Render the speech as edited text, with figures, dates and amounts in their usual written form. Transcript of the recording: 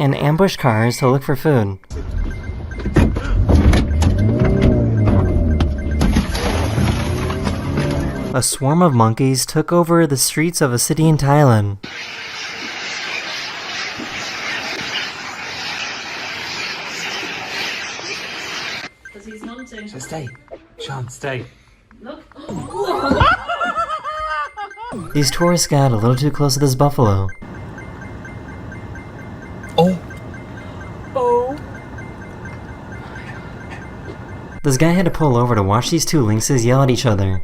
and ambush cars to look for food. A swarm of monkeys took over the streets of a city in Thailand. Because he's hunting. So stay. Sean, stay. Look. These tourists got a little too close to this buffalo. Oh. Oh. This guy had to pull over to watch these two lynxes yell at each other.